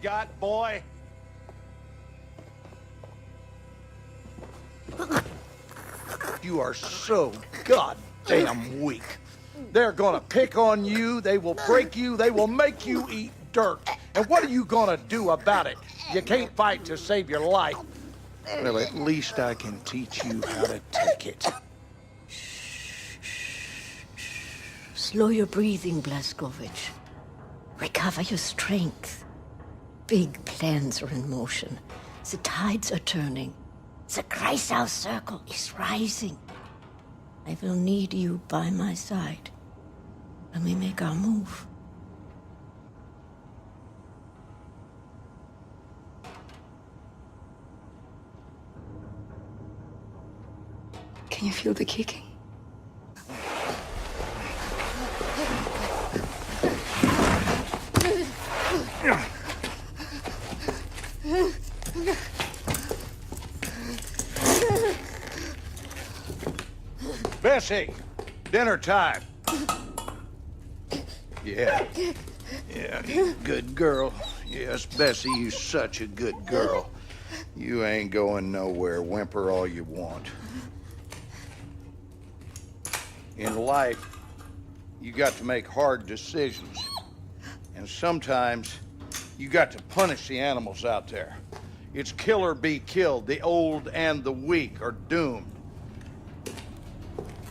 got, boy? You are so goddamn weak. They're gonna pick on you, they will break you, they will make you eat dirt. And what are you gonna do about it? You can't fight to save your life. Well, at least I can teach you how to take it. Slow your breathing, Blazkowicz. Recover your strength. Big plans are in motion. The tides are turning. The Kreisau circle is rising. I will need you by my side when we make our move. Can you feel the kicking? Bessie, dinner time. Yeah, you good girl. Yes, Bessie, you such a good girl. You ain't going nowhere, whimper all you want. In life, you got to make hard decisions. And sometimes, you got to punish the animals out there. It's kill or be killed. The old and the weak are doomed.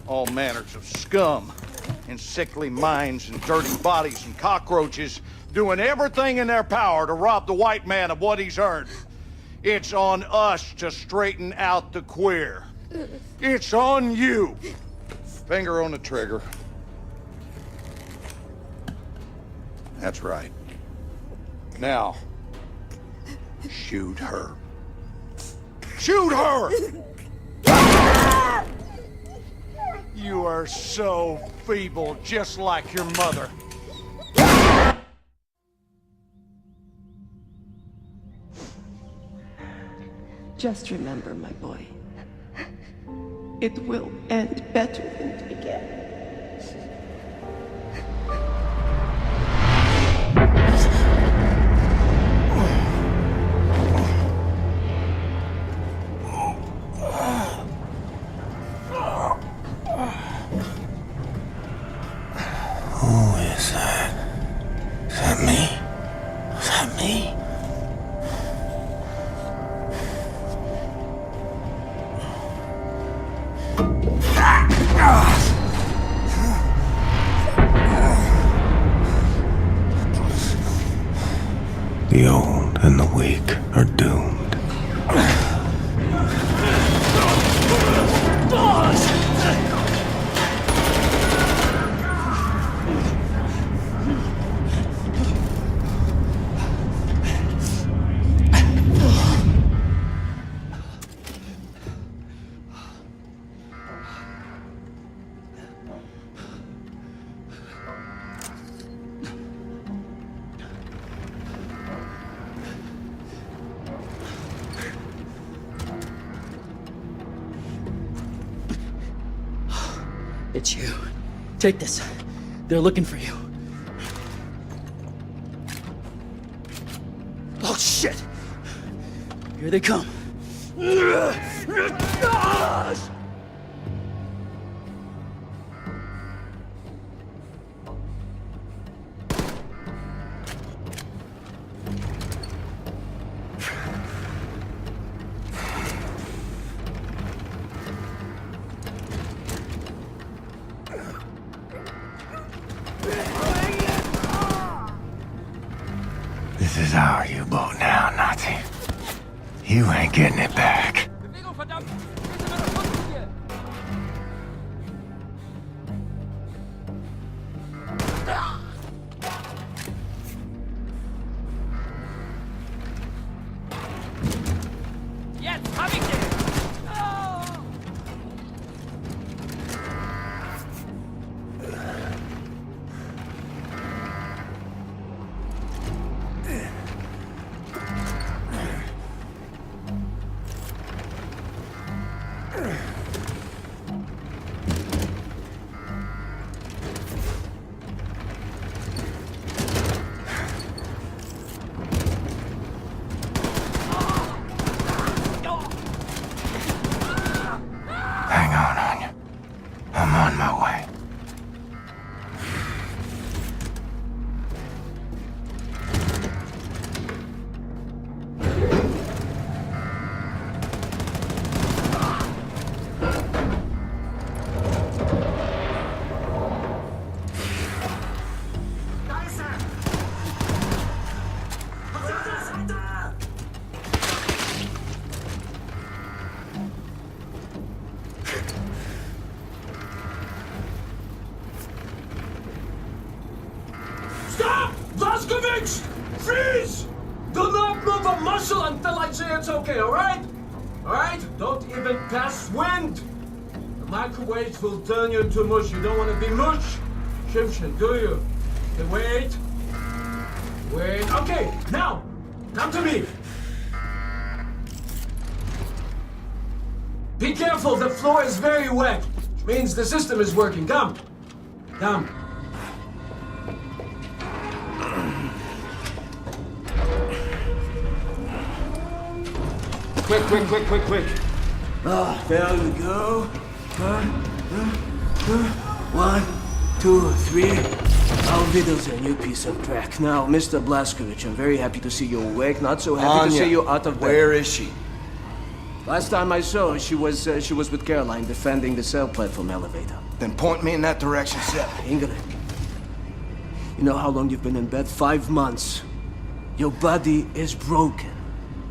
All manners of scum and sickly minds and dirty bodies and cockroaches doing everything in their power to rob the white man of what he's earned. It's on us to straighten out the queer. It's on you. Finger on the trigger. That's right. Now, shoot her. Shoot her! You are so feeble, just like your mother. Just remember, my boy. It will end better than it began. Who is that? Is that me? Is that me? The old and the weak are doomed. It's you. Take this. They're looking for you. Oh, shit! Here they come. This is our U-boat now, Nazi. You ain't getting it back. whistle until I say it's okay, alright? Alright? Don't even pass wind! The microwaves will turn you into mush. You don't want to be mush. Shimshin, do you? Okay, wait. Wait. Okay, now, come to me. Be careful, the floor is very wet. Which means the system is working. Come. Come. Quick. Ah, there we go. 1, 2, 3. Auf Wiedersehen, you piece of crack. Now, Mr. Blazkowicz, I'm very happy to see you awake. Not so happy to see you out of bed. Where is she? Last time I saw her, she was with Caroline defending the cell platform elevator. Then point me in that direction, Seth. Ingrid, you know how long you've been in bed? 5 months. Your body is broken.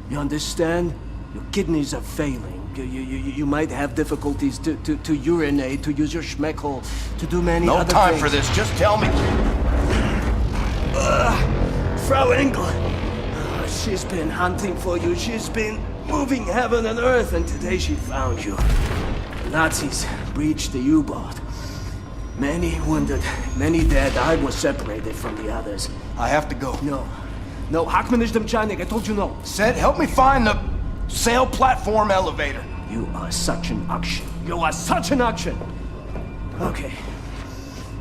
You understand? Your kidneys are failing. You might have difficulties to urinate, to use your schmeckhole, to do many other things. No time for this, just tell me. Frau Engel, she's been hunting for you. She's been moving heaven and earth, and today she found you. The Nazis breached the U-boat. Many wounded, many dead. I was separated from the others. I have to go. No, Hackman is Demchanik. I told you no. Seth, help me find the sail platform elevator. You are such an action. You are such an action. Okay.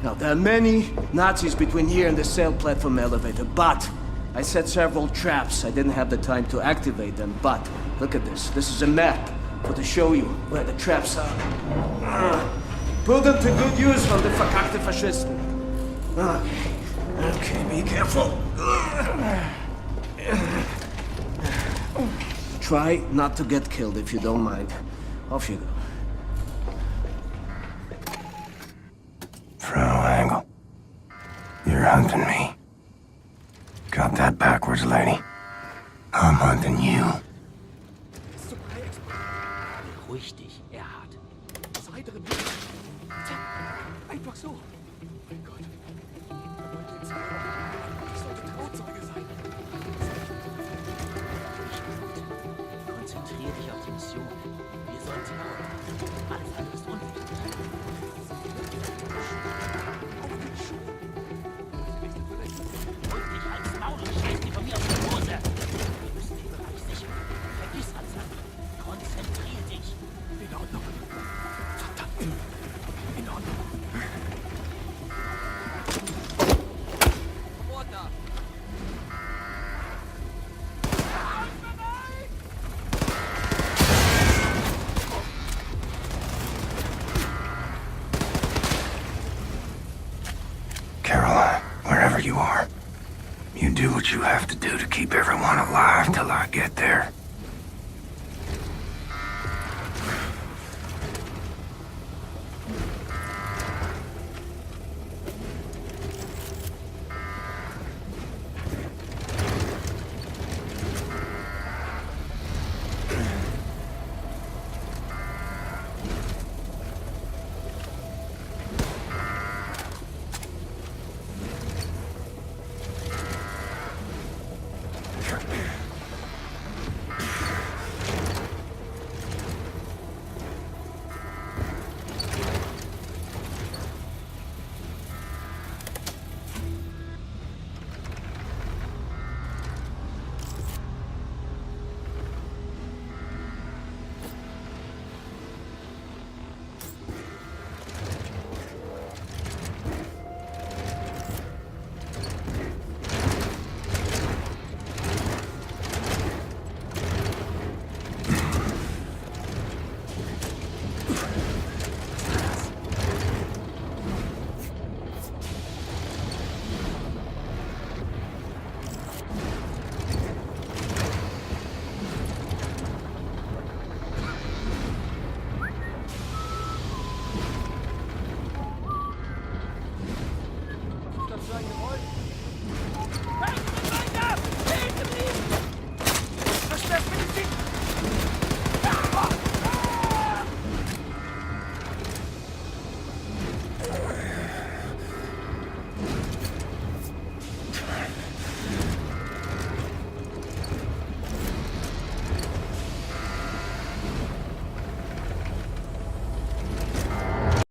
Now, there are many Nazis between here and the sail platform elevator, but I set several traps. I didn't have the time to activate them, but look at this. This is a map to show you where the traps are. Put them to good use from the verkackte Faschisten. Okay, be careful. Try not to get killed if you don't mind. Off you go. Frau Engel, you're hunting me. Got that backwards, lady. I'm hunting you. Beruhig dich, Erhard. Seideren. Einfach so. Mein Gott. Er wollte jetzt ich sollte Trauzeuge sein. Konzentrier dich auf die Mission. Wir sollen sie bauen. Alles andere ist unwichtig. Auf den Schuh. Holt dich ans Maul und scheiß dir von mir auf die Hose. Wir müssen den Bereich sichern. Vergiss alles andere. Konzentrier dich. In Ordnung. Verdammt. In Ordnung. Caroline, wherever you are, you do what you have to do to keep everyone alive till I get there.